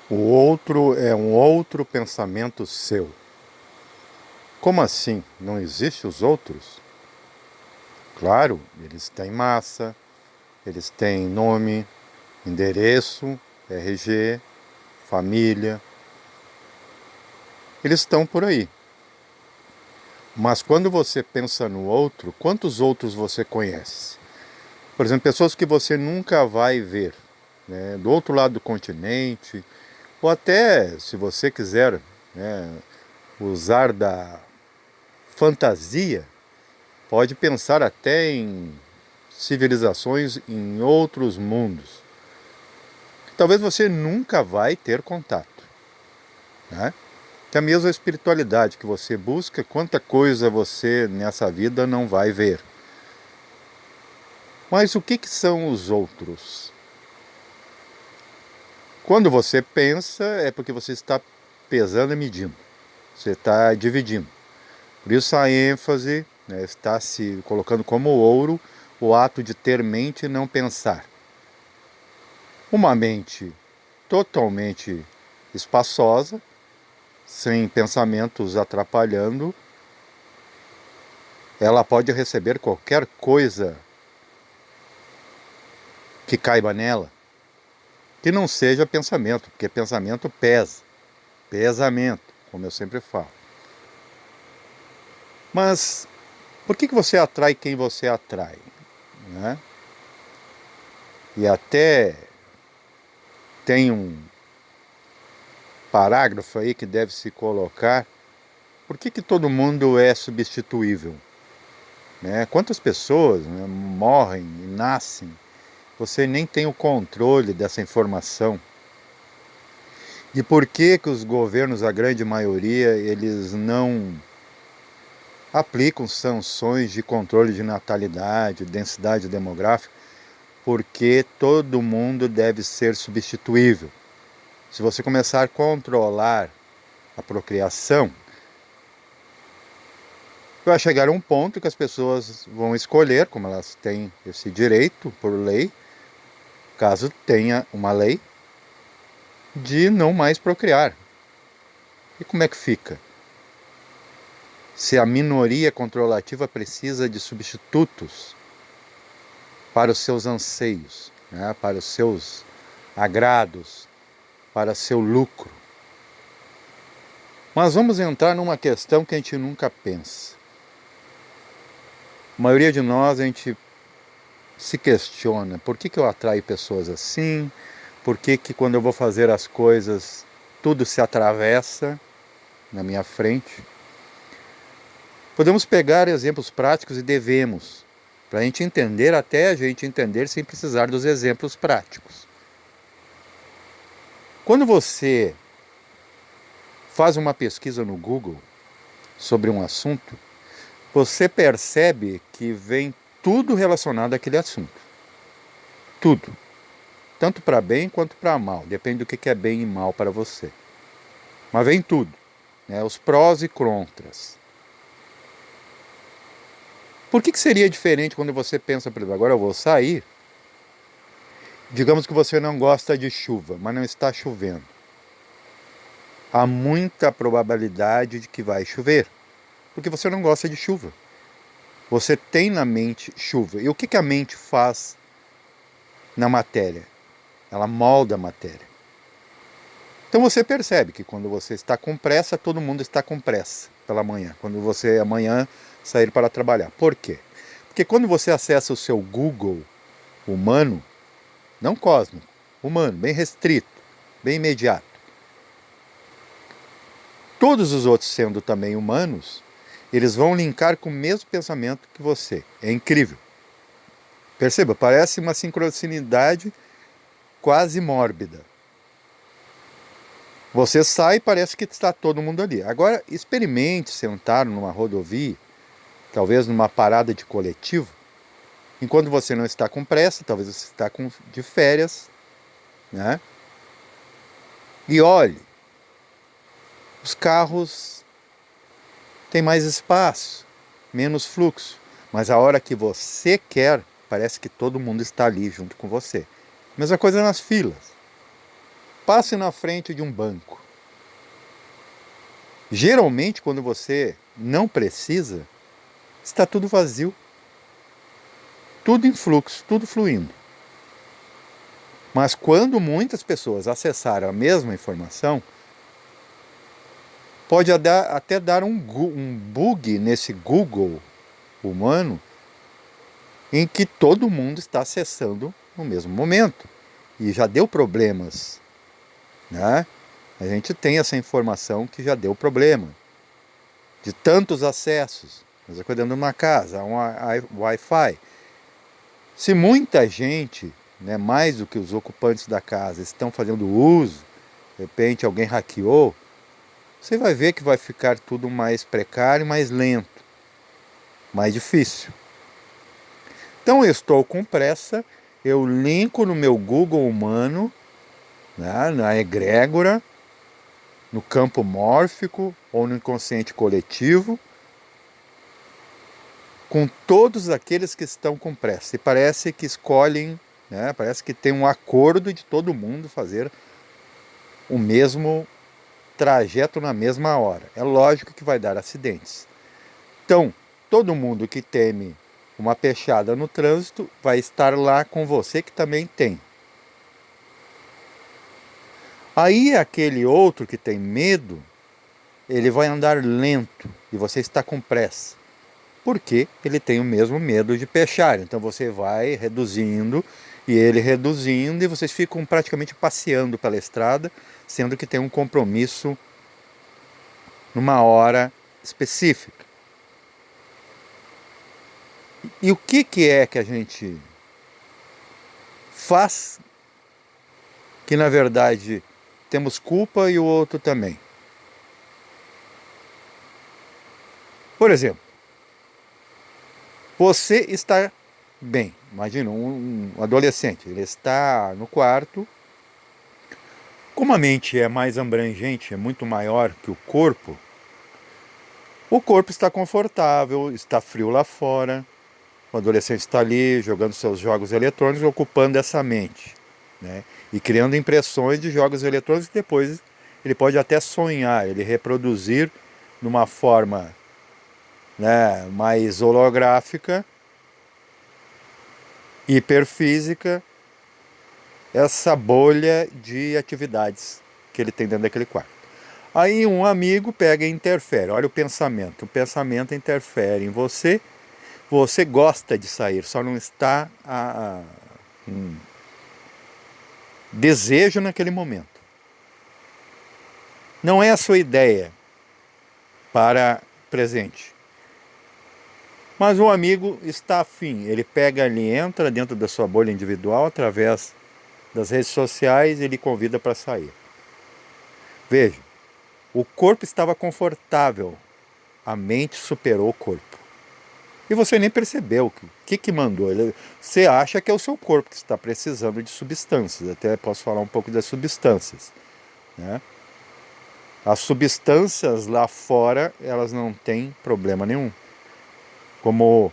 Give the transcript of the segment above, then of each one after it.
O outro é um outro pensamento seu. Como assim? Não existem os outros? Claro, eles têm massa, eles têm nome, endereço, RG, família. Eles estão por aí. Mas quando você pensa no outro, quantos outros você conhece? Por exemplo, pessoas que você nunca vai ver, né, do outro lado do continente, ou até, se você quiser, né, usar da fantasia, pode pensar até em civilizações em outros mundos, que talvez você nunca vai ter contato, né? Até mesmo a espiritualidade que você busca, quanta coisa você nessa vida não vai ver. Mas o que são os outros? Quando você pensa, é porque você está pesando e medindo. Você está dividindo. Por isso a ênfase, né, está se colocando como ouro o ato de ter mente e não pensar. Uma mente totalmente espaçosa, sem pensamentos atrapalhando, ela pode receber qualquer coisa que caiba nela, que não seja pensamento, porque pensamento pesa, pesamento, como eu sempre falo. Mas por que você atrai quem você atrai, né? E até tem um parágrafo aí que deve se colocar. Por que todo mundo é substituível, né? Quantas pessoas, né, morrem e nascem, você nem tem o controle dessa informação. E por que os governos, a grande maioria, eles não aplicam sanções de controle de natalidade, densidade demográfica? Porque todo mundo deve ser substituível. Se você começar a controlar a procriação, vai chegar a um ponto que as pessoas vão escolher, como elas têm esse direito por lei, caso tenha uma lei, de não mais procriar. E como é que fica? Se a minoria controlativa precisa de substitutos para os seus anseios, né, para os seus agrados, para seu lucro. Mas vamos entrar numa questão que a gente nunca pensa. A maioria de nós, a gente se questiona, por que eu atraio pessoas assim? Por que quando eu vou fazer as coisas, tudo se atravessa na minha frente? Podemos pegar exemplos práticos e devemos, para a gente entender, até a gente entender sem precisar dos exemplos práticos. Quando você faz uma pesquisa no Google sobre um assunto, você percebe que vem tudo relacionado àquele assunto. Tudo. Tanto para bem quanto para mal. Depende do que é bem e mal para você. Mas vem tudo, né? Os prós e contras. Por que seria diferente quando você pensa, por exemplo, agora eu vou sair? Digamos que você não gosta de chuva, mas não está chovendo. Há muita probabilidade de que vai chover, porque você não gosta de chuva. Você tem na mente chuva. E o que a mente faz na matéria? Ela molda a matéria. Então você percebe que quando você está com pressa, todo mundo está com pressa pela manhã. Quando você amanhã sair para trabalhar. Por quê? Porque quando você acessa o seu Google humano, não cósmico, humano, bem restrito, bem imediato, todos os outros sendo também humanos, eles vão linkar com o mesmo pensamento que você. É incrível. Perceba, parece uma sincronicidade quase mórbida. Você sai e parece que está todo mundo ali. Agora, experimente sentar numa rodovia, talvez numa parada de coletivo, enquanto você não está com pressa, talvez você está de férias, né? E olhe, os carros têm mais espaço, menos fluxo, mas a hora que você quer, parece que todo mundo está ali junto com você. Mesma coisa nas filas. Passe na frente de um banco. Geralmente, quando você não precisa, está tudo vazio. Tudo em fluxo, tudo fluindo. Mas quando muitas pessoas acessaram a mesma informação, pode até dar um bug nesse Google humano em que todo mundo está acessando no mesmo momento. E já deu problemas, né? A gente tem essa informação que já deu problema. De tantos acessos. Nós acordamos numa casa, um Wi-Fi. Se muita gente, né, mais do que os ocupantes da casa, estão fazendo uso, de repente alguém hackeou, você vai ver que vai ficar tudo mais precário, mais lento, mais difícil. Então eu estou com pressa, eu linko no meu Google humano, né, na egrégora, no campo mórfico ou no inconsciente coletivo, com todos aqueles que estão com pressa. E parece que escolhem, né, parece que tem um acordo de todo mundo fazer o mesmo trajeto na mesma hora. É lógico que vai dar acidentes. Então, todo mundo que teme uma pechada no trânsito vai estar lá com você que também tem. Aí aquele outro que tem medo, ele vai andar lento e você está com pressa. Porque ele tem o mesmo medo de pechar. Então você vai reduzindo e ele reduzindo e vocês ficam praticamente passeando pela estrada, sendo que tem um compromisso numa hora específica. E o que é que a gente faz que na verdade temos culpa e o outro também? Por exemplo, você está bem, imagina um adolescente, ele está no quarto, como a mente é mais abrangente, é muito maior que o corpo está confortável, está frio lá fora, o adolescente está ali jogando seus jogos eletrônicos, ocupando essa mente, né? E criando impressões de jogos eletrônicos que depois ele pode até sonhar, ele reproduzir numa forma, né, mais holográfica, hiperfísica, essa bolha de atividades que ele tem dentro daquele quarto. Aí um amigo pega e interfere, olha o pensamento interfere em você, você gosta de sair, só não está desejo naquele momento. Não é a sua ideia para presente. Mas o amigo está afim, ele pega ali, entra dentro da sua bolha individual, através das redes sociais, e ele convida para sair. Veja, o corpo estava confortável, a mente superou o corpo. E você nem percebeu o que mandou. Você acha que é o seu corpo que está precisando de substâncias, até posso falar um pouco das substâncias, né? As substâncias lá fora, elas não têm problema nenhum. Como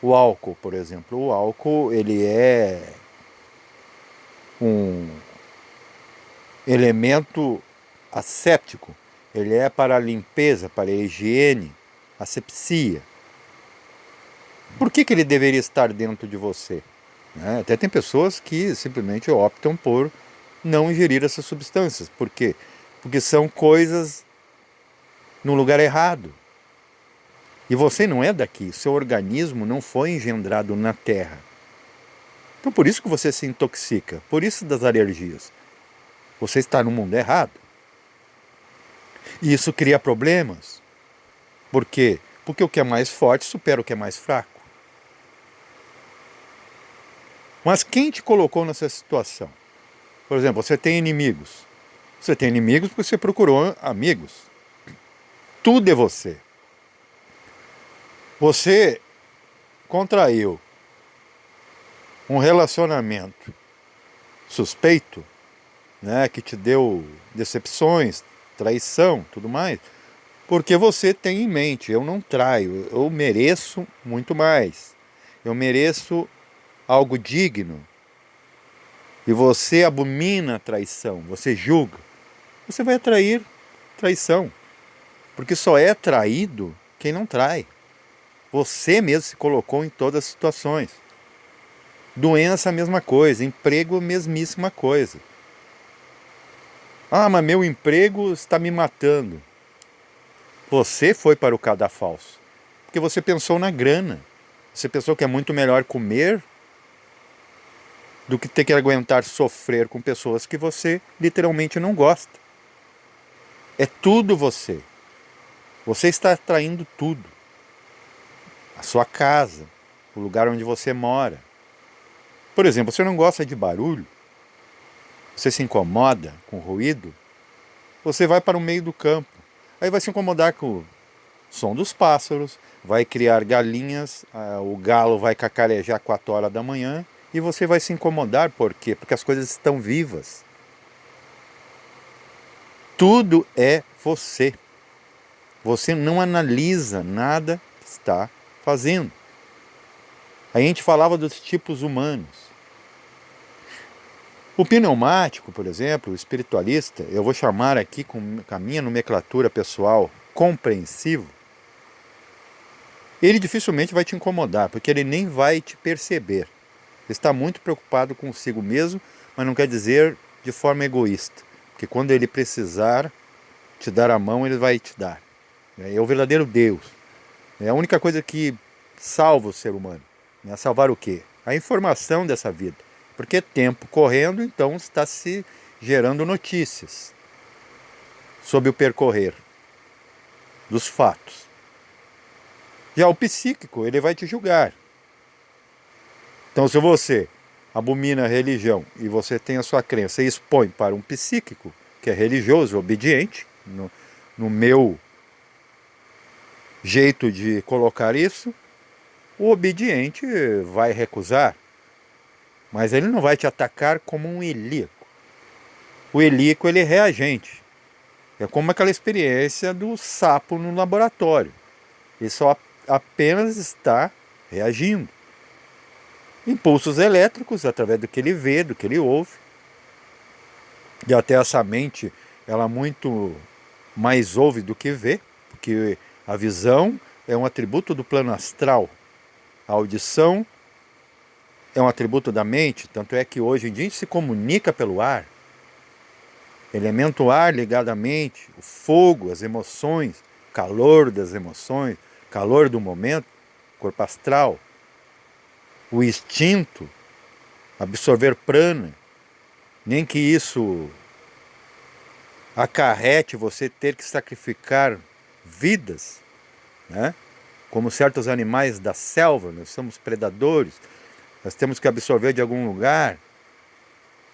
o álcool, por exemplo. O álcool, ele é um elemento asséptico. Ele é para a limpeza, para a higiene, asepsia. Por que ele deveria estar dentro de você? Né? Até tem pessoas que simplesmente optam por não ingerir essas substâncias. Por quê? Porque são coisas no lugar errado. E você não é daqui, seu organismo não foi engendrado na Terra. Então por isso que você se intoxica, por isso das alergias. Você está no mundo errado. E isso cria problemas. Por quê? Porque o que é mais forte supera o que é mais fraco. Mas quem te colocou nessa situação? Por exemplo, você tem inimigos. Você tem inimigos porque você procurou amigos. Tudo é você. Você contraiu um relacionamento suspeito, né, que te deu decepções, traição, tudo mais, porque você tem em mente, eu não traio, eu mereço muito mais, eu mereço algo digno. e você abomina a traição, você julga, você vai atrair traição. Porque só é traído quem não trai. Você mesmo se colocou em todas as situações. Doença, a mesma coisa. Emprego, a mesmíssima coisa. Ah, mas meu emprego está me matando. Você foi para o cadafalso. Porque você pensou na grana. Você pensou que é muito melhor comer do que ter que aguentar sofrer com pessoas que você literalmente não gosta. É tudo você. Você está atraindo tudo. A sua casa, o lugar onde você mora. Por exemplo, você não gosta de barulho, você se incomoda com ruído, você vai para o meio do campo. Aí vai se incomodar com o som dos pássaros, vai criar galinhas, o galo vai cacarejar 4 horas da manhã e você vai se incomodar. Por quê? Porque as coisas estão vivas. Tudo é você. Você não analisa nada que está fazendo. A gente falava dos tipos humanos. O pneumático, por exemplo, o espiritualista, eu vou chamar aqui com a minha nomenclatura pessoal, compreensivo, ele dificilmente vai te incomodar, porque ele nem vai te perceber. Ele está muito preocupado consigo mesmo, mas não quer dizer de forma egoísta, porque quando ele precisar te dar a mão, ele vai te dar. É o verdadeiro Deus. É a única coisa que salva o ser humano. Salvar o quê? A informação dessa vida. Porque tempo correndo, então está se gerando notícias sobre o percorrer dos fatos. Já o psíquico, ele vai te julgar. Então, se você abomina a religião e você tem a sua crença e expõe para um psíquico, que é religioso, obediente, no meu jeito de colocar isso, o obediente vai recusar. Mas ele não vai te atacar como um ilíaco. O ilíaco, ele é reagente. É como aquela experiência do sapo no laboratório. Ele só apenas está reagindo. Impulsos elétricos, através do que ele vê, do que ele ouve. E até essa mente, ela muito mais ouve do que vê, porque a visão é um atributo do plano astral. A audição é um atributo da mente, tanto é que hoje em dia a gente se comunica pelo ar. Elemento ar ligado à mente, o fogo, as emoções, calor das emoções, calor do momento, corpo astral, o instinto, absorver prana, nem que isso acarrete você ter que sacrificar vidas, né? Como certos animais da selva, nós somos predadores, nós temos que absorver de algum lugar,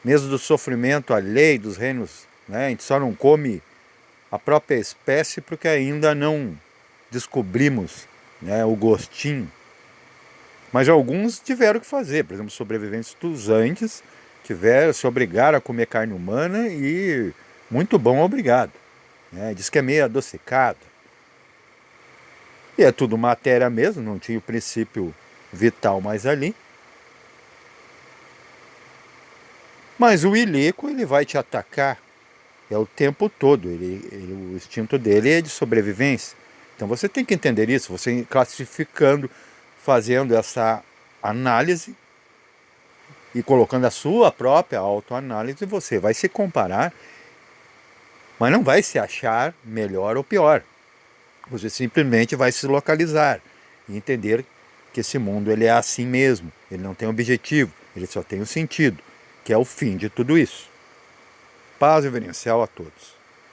mesmo do sofrimento alheio dos reinos, né? A gente só não come a própria espécie porque ainda não descobrimos, né, o gostinho. Mas alguns tiveram que fazer, por exemplo, sobreviventes dos Andes se obrigaram a comer carne humana e muito bom, obrigado. Né? Diz que é meio adocicado. E é tudo matéria mesmo, não tinha o princípio vital mais ali. Mas o ilíaco, ele vai te atacar o tempo todo. O instinto dele é de sobrevivência. Então você tem que entender isso, você classificando, fazendo essa análise e colocando a sua própria autoanálise, você vai se comparar, mas não vai se achar melhor ou pior. Você simplesmente vai se localizar e entender que esse mundo ele é assim mesmo, ele não tem objetivo, ele só tem um sentido, que é o fim de tudo isso. Paz reverencial a todos.